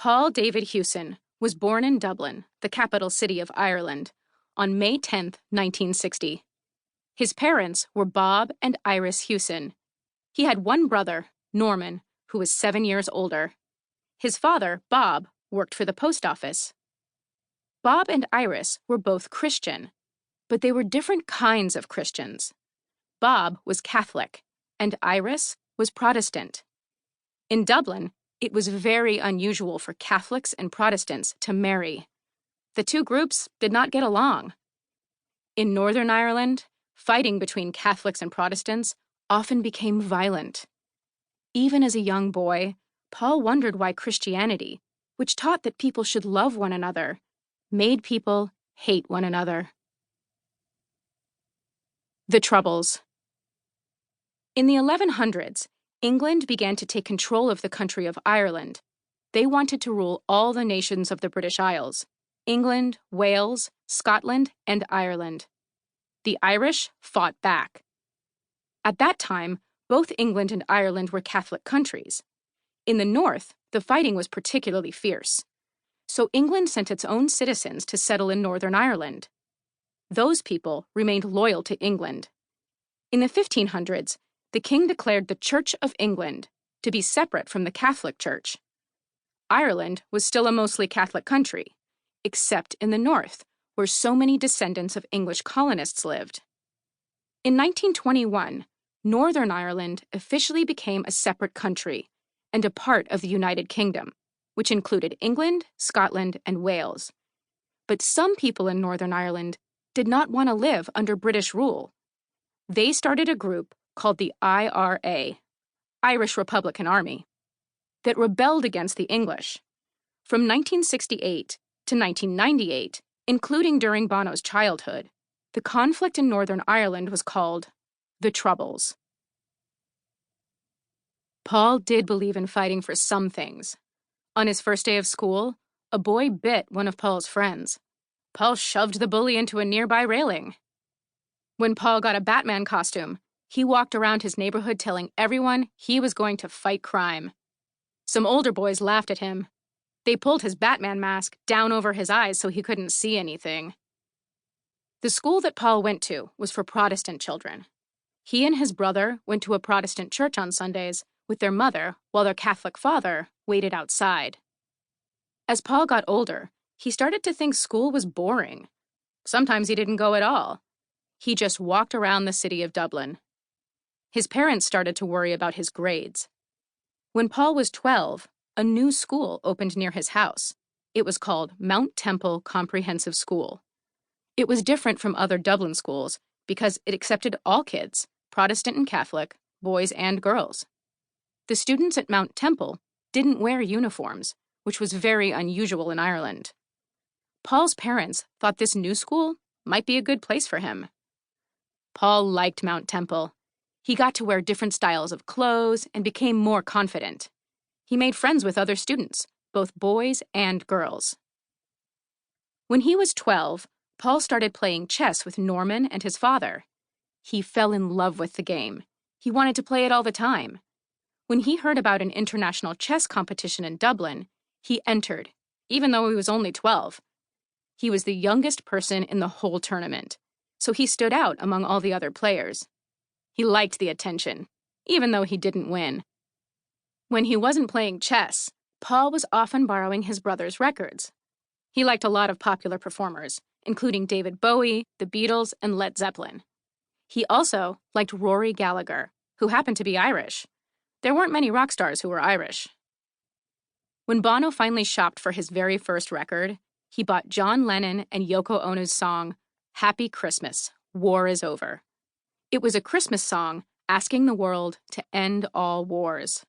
Paul David Hewson was born in Dublin, the capital city of Ireland, on May 10, 1960. His parents were Bob and Iris Hewson. He had one brother, Norman, who was 7 years older. His father, Bob, worked for the post office. Bob and Iris were both Christian, but they were different kinds of Christians. Bob was Catholic, and Iris was Protestant. In Dublin, it was very unusual for Catholics and Protestants to marry. The two groups did not get along. In Northern Ireland, fighting between Catholics and Protestants often became violent. Even as a young boy, Paul wondered why Christianity, which taught that people should love one another, made people hate one another. The Troubles. In the 1100s, England began to take control of the country of Ireland. They wanted to rule all the nations of the British Isles: England, Wales, Scotland, and Ireland. The Irish fought back. At that time, both England and Ireland were Catholic countries. In the north, the fighting was particularly fierce. So England sent its own citizens to settle in Northern Ireland. Those people remained loyal to England. In the 1500s, the king declared the Church of England to be separate from the Catholic Church. Ireland was still a mostly Catholic country, except in the north, where so many descendants of English colonists lived. In 1921, Northern Ireland officially became a separate country and a part of the United Kingdom, which included England, Scotland, and Wales. But some people in Northern Ireland did not want to live under British rule. They started a group called the IRA, Irish Republican Army, that rebelled against the English. From 1968 to 1998, including during Bono's childhood, the conflict in Northern Ireland was called the Troubles. Paul did believe in fighting for some things. On his first day of school, a boy bit one of Paul's friends. Paul shoved the bully into a nearby railing. When Paul got a Batman costume, he walked around his neighborhood telling everyone he was going to fight crime. Some older boys laughed at him. They pulled his Batman mask down over his eyes so he couldn't see anything. The school that Paul went to was for Protestant children. He and his brother went to a Protestant church on Sundays with their mother while their Catholic father waited outside. As Paul got older, he started to think school was boring. Sometimes he didn't go at all. He just walked around the city of Dublin. His parents started to worry about his grades. When Paul was 12, a new school opened near his house. It was called Mount Temple Comprehensive School. It was different from other Dublin schools because it accepted all kids, Protestant and Catholic, boys and girls. The students at Mount Temple didn't wear uniforms, which was very unusual in Ireland. Paul's parents thought this new school might be a good place for him. Paul liked Mount Temple. He got to wear different styles of clothes and became more confident. He made friends with other students, both boys and girls. When he was 12, Paul started playing chess with Norman and his father. He fell in love with the game. He wanted to play it all the time. When he heard about an international chess competition in Dublin, he entered, even though he was only 12. He was the youngest person in the whole tournament, so he stood out among all the other players. He liked the attention, even though he didn't win. When he wasn't playing chess, Paul was often borrowing his brother's records. He liked a lot of popular performers, including David Bowie, the Beatles, and Led Zeppelin. He also liked Rory Gallagher, who happened to be Irish. There weren't many rock stars who were Irish. When Bono finally shopped for his very first record, he bought John Lennon and Yoko Ono's song, Happy Christmas, War is Over. It was a Christmas song asking the world to end all wars.